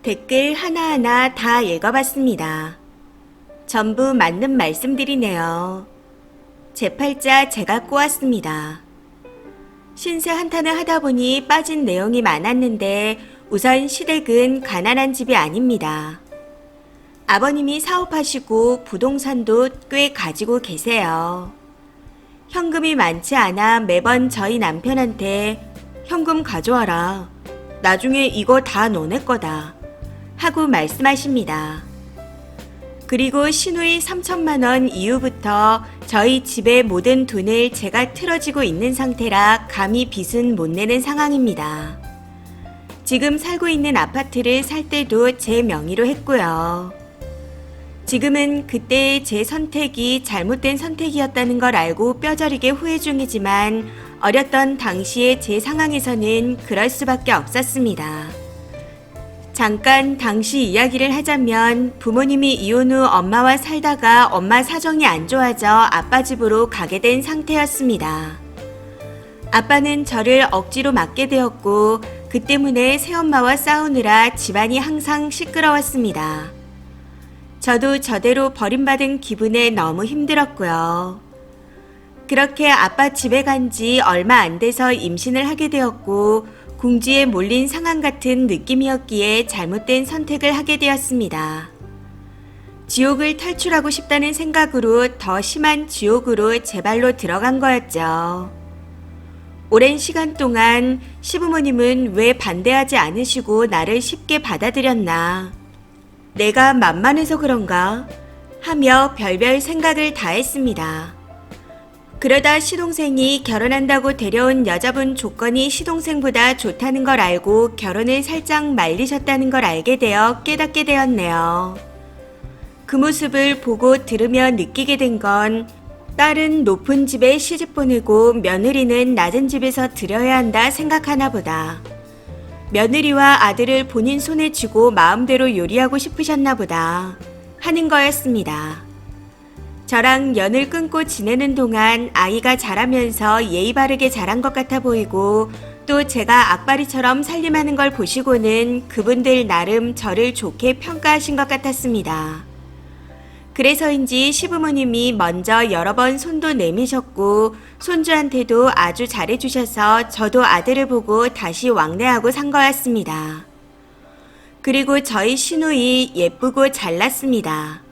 댓글 하나하나 다 읽어봤습니다. 전부 맞는 말씀들이네요. 제 팔자 제가 꼬았습니다. 신세 한탄을 하다 보니 빠진 내용이 많았는데 우선 시댁은 가난한 집이 아닙니다. 아버님이 사업하시고 부동산도 꽤 가지고 계세요. 현금이 많지 않아 매번 저희 남편한테 현금 가져와라. 나중에 이거 다 너네 거다. 하고 말씀하십니다. 그리고 시누이 3천만 원 이후부터 저희 집의 모든 돈을 제가 틀어지고 있는 상태라 감히 빚은 못 내는 상황입니다. 지금 살고 있는 아파트를 살 때도 제 명의로 했고요. 지금은 그때의 제 선택이 잘못된 선택이었다는 걸 알고 뼈저리게 후회 중이지만 어렸던 당시의 제 상황에서는 그럴 수밖에 없었습니다. 잠깐 당시 이야기를 하자면 부모님이 이혼 후 엄마와 살다가 엄마 사정이 안 좋아져 아빠 집으로 가게 된 상태였습니다. 아빠는 저를 억지로 맡게 되었고 그 때문에 새엄마와 싸우느라 집안이 항상 시끄러웠습니다. 저도 저대로 버림받은 기분에 너무 힘들었고요. 그렇게 아빠 집에 간 지 얼마 안 돼서 임신을 하게 되었고 궁지에 몰린 상황 같은 느낌이었기에 잘못된 선택을 하게 되었습니다. 지옥을 탈출하고 싶다는 생각으로 더 심한 지옥으로 제 발로 들어간 거였죠. 오랜 시간 동안 시부모님은 왜 반대하지 않으시고 나를 쉽게 받아들였나? 내가 만만해서 그런가? 하며 별별 생각을 다 했습니다. 그러다 시동생이 결혼한다고 데려온 여자분 조건이 시동생보다 좋다는 걸 알고 결혼을 살짝 말리셨다는 걸 알게 되어 깨닫게 되었네요. 그 모습을 보고 들으며 느끼게 된 건 딸은 높은 집에 시집 보내고 며느리는 낮은 집에서 들여야 한다 생각하나 보다. 며느리와 아들을 본인 손에 쥐고 마음대로 요리하고 싶으셨나 보다 하는 거였습니다. 저랑 연을 끊고 지내는 동안 아이가 자라면서 예의 바르게 자란 것 같아 보이고 또 제가 악바리처럼 살림하는 걸 보시고는 그분들 나름 저를 좋게 평가하신 것 같았습니다. 그래서인지 시부모님이 먼저 여러 번 손도 내미셨고 손주한테도 아주 잘해주셔서 저도 아들을 보고 다시 왕래하고 산 거였습니다. 그리고 저희 시누이 예쁘고 잘났습니다.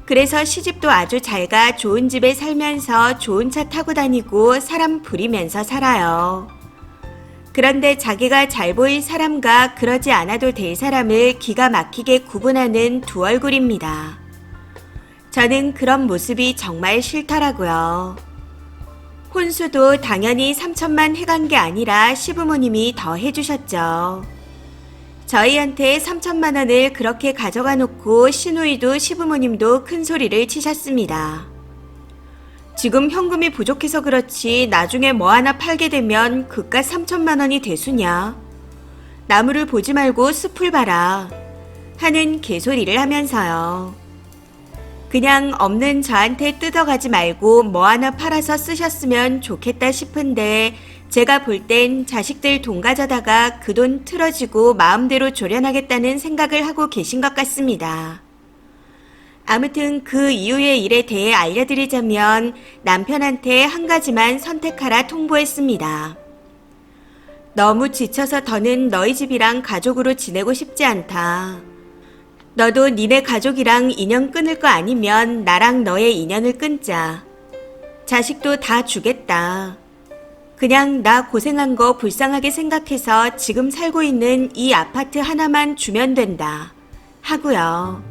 그래서 시집도 아주 잘가 좋은 집에 살면서 좋은 차 타고 다니고 사람 부리면서 살아요. 그런데 자기가 잘 보일 사람과 그러지 않아도 될 사람을 기가 막히게 구분하는 두 얼굴입니다. 저는 그런 모습이 정말 싫더라고요. 혼수도 당연히 3천만 해간 게 아니라 시부모님이 더 해주셨죠. 저희한테 3천만 원을 그렇게 가져가 놓고 시누이도 시부모님도 큰 소리를 치셨습니다. 지금 현금이 부족해서 그렇지 나중에 뭐 하나 팔게 되면 그깟 3천만 원이 대수냐? 나무를 보지 말고 숲을 봐라. 하는 개소리를 하면서요. 그냥 없는 저한테 뜯어가지 말고 뭐 하나 팔아서 쓰셨으면 좋겠다 싶은데 제가 볼 땐 자식들 돈 가져다가 그 돈 틀어지고 마음대로 조련하겠다는 생각을 하고 계신 것 같습니다. 아무튼 그 이후의 일에 대해 알려드리자면 남편한테 한 가지만 선택하라 통보했습니다. 너무 지쳐서 더는 너희 집이랑 가족으로 지내고 싶지 않다. 너도 니네 가족이랑 인연 끊을 거 아니면 나랑 너의 인연을 끊자. 자식도 다 주겠다. 그냥 나 고생한 거 불쌍하게 생각해서 지금 살고 있는 이 아파트 하나만 주면 된다. 하고요.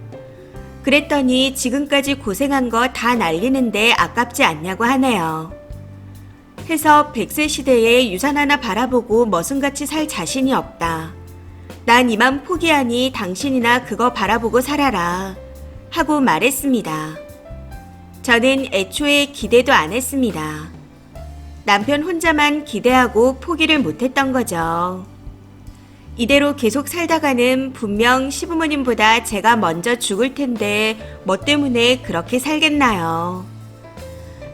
그랬더니 지금까지 고생한 거 다 날리는데 아깝지 않냐고 하네요. 해서 100세 시대에 유산 하나 바라보고 머슴같이 살 자신이 없다. 난 이만 포기하니 당신이나 그거 바라보고 살아라. 하고 말했습니다. 저는 애초에 기대도 안 했습니다. 남편 혼자만 기대하고 포기를 못했던 거죠. 이대로 계속 살다가는 분명 시부모님보다 제가 먼저 죽을 텐데 뭐 때문에 그렇게 살겠나요?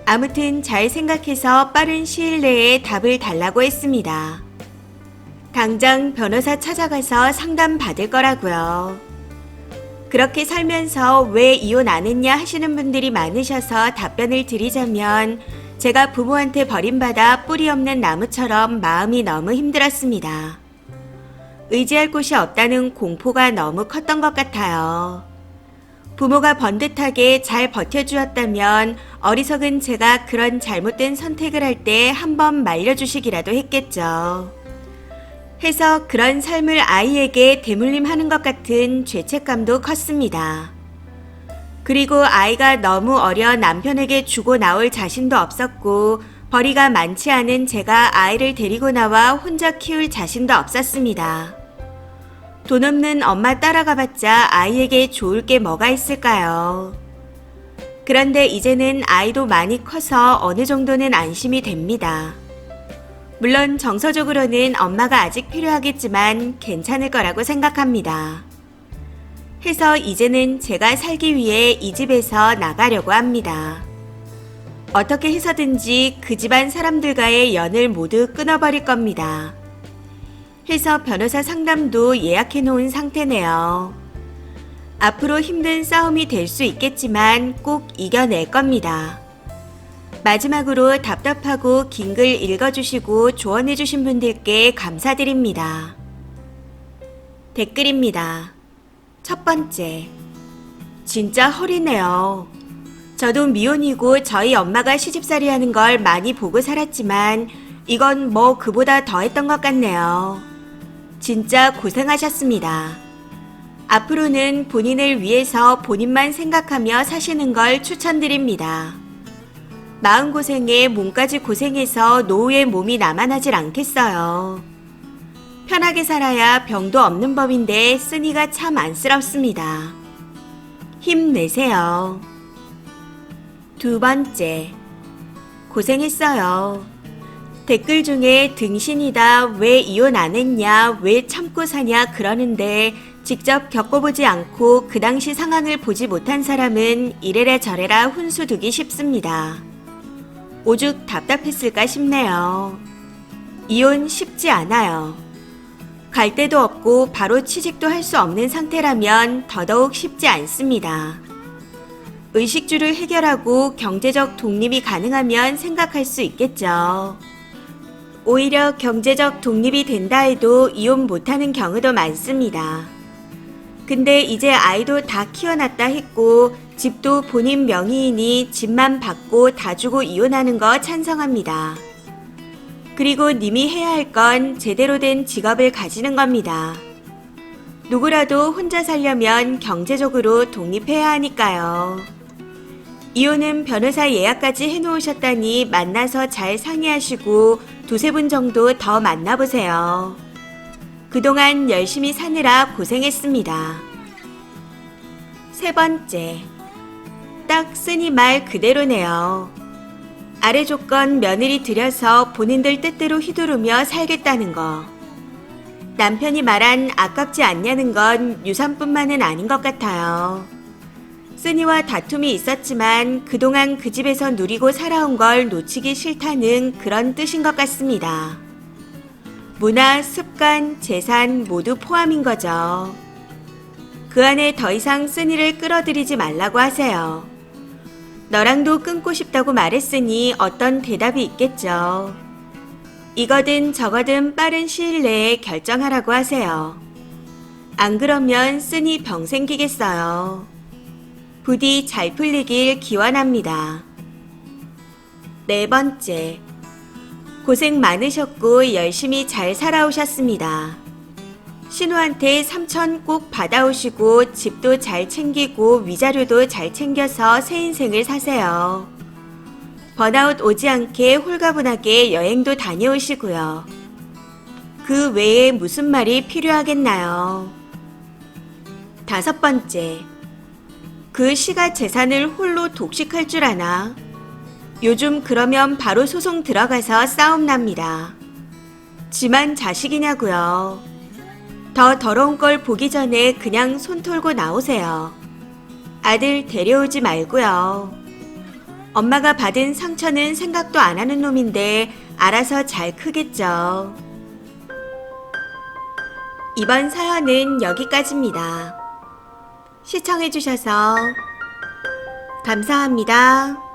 아무튼 잘 생각해서 빠른 시일 내에 답을 달라고 했습니다. 당장 변호사 찾아가서 상담 받을 거라고요. 그렇게 살면서 왜 이혼 안 했냐 하시는 분들이 많으셔서 답변을 드리자면 제가 부모한테 버림받아 뿌리 없는 나무처럼 마음이 너무 힘들었습니다. 의지할 곳이 없다는 공포가 너무 컸던 것 같아요. 부모가 번듯하게 잘 버텨주었다면 어리석은 제가 그런 잘못된 선택을 할 때 한번 말려주시기라도 했겠죠. 해서 그런 삶을 아이에게 대물림하는 것 같은 죄책감도 컸습니다. 그리고 아이가 너무 어려 남편에게 주고 나올 자신도 없었고 벌이가 많지 않은 제가 아이를 데리고 나와 혼자 키울 자신도 없었습니다. 돈 없는 엄마 따라가봤자 아이에게 좋을 게 뭐가 있을까요? 그런데 이제는 아이도 많이 커서 어느 정도는 안심이 됩니다. 물론 정서적으로는 엄마가 아직 필요하겠지만 괜찮을 거라고 생각합니다. 해서 이제는 제가 살기 위해 이 집에서 나가려고 합니다. 어떻게 해서든지 그 집안 사람들과의 연을 모두 끊어버릴 겁니다. 해서 변호사 상담도 예약해 놓은 상태네요. 앞으로 힘든 싸움이 될 수 있겠지만 꼭 이겨낼 겁니다. 마지막으로 답답하고 긴 글 읽어주시고 조언해주신 분들께 감사드립니다. 댓글입니다. 첫 번째, 진짜 허리네요. 저도 미혼이고 저희 엄마가 시집살이 하는 걸 많이 보고 살았지만 이건 뭐 그보다 더 했던 것 같네요. 진짜 고생하셨습니다. 앞으로는 본인을 위해서 본인만 생각하며 사시는 걸 추천드립니다. 마음고생에 몸까지 고생해서 노후의 몸이 남아나질 않겠어요. 편하게 살아야 병도 없는 법인데 쓰니가 참 안쓰럽습니다. 힘내세요. 두 번째, 고생했어요. 댓글 중에 등신이다, 왜 이혼 안 했냐, 왜 참고 사냐 그러는데 직접 겪어보지 않고 그 당시 상황을 보지 못한 사람은 이래라 저래라 훈수 두기 쉽습니다. 오죽 답답했을까 싶네요. 이혼 쉽지 않아요. 갈 데도 없고 바로 취직도 할 수 없는 상태라면 더더욱 쉽지 않습니다. 의식주를 해결하고 경제적 독립이 가능하면 생각할 수 있겠죠. 오히려 경제적 독립이 된다 해도 이혼 못하는 경우도 많습니다. 근데 이제 아이도 다 키워놨다 했고 집도 본인 명의이니 집만 받고 다 주고 이혼하는 거 찬성합니다. 그리고 님이 해야 할 건 제대로 된 직업을 가지는 겁니다. 누구라도 혼자 살려면 경제적으로 독립해야 하니까요. 이혼은 변호사 예약까지 해놓으셨다니 만나서 잘 상의하시고 두세 분 정도 더 만나보세요. 그동안 열심히 사느라 고생했습니다. 세 번째, 딱 쓰니 말 그대로네요. 아래 조건 며느리 들여서 본인들 뜻대로 휘두르며 살겠다는 거. 남편이 말한 아깝지 않냐는 건 유산뿐만은 아닌 것 같아요. 쓰니와 다툼이 있었지만 그동안 그 집에서 누리고 살아온 걸 놓치기 싫다는 그런 뜻인 것 같습니다. 문화, 습관, 재산 모두 포함인 거죠. 그 안에 더 이상 쓰니를 끌어들이지 말라고 하세요. 너랑도 끊고 싶다고 말했으니 어떤 대답이 있겠죠. 이거든 저거든 빠른 시일 내에 결정하라고 하세요. 안 그러면 쓰니 병 생기겠어요. 부디 잘 풀리길 기원합니다. 네 번째, 고생 많으셨고 열심히 잘 살아오셨습니다. 신우한테 3천 꼭 받아오시고 집도 잘 챙기고 위자료도 잘 챙겨서 새 인생을 사세요. 번아웃 오지 않게 홀가분하게 여행도 다녀오시고요. 그 외에 무슨 말이 필요하겠나요? 다섯 번째, 그 시가 재산을 홀로 독식할 줄 아나? 요즘 그러면 바로 소송 들어가서 싸움 납니다. 지만 자식이냐고요. 더 더러운 걸 보기 전에 그냥 손 털고 나오세요. 아들 데려오지 말고요. 엄마가 받은 상처는 생각도 안 하는 놈인데 알아서 잘 크겠죠. 이번 사연은 여기까지입니다. 시청해주셔서 감사합니다.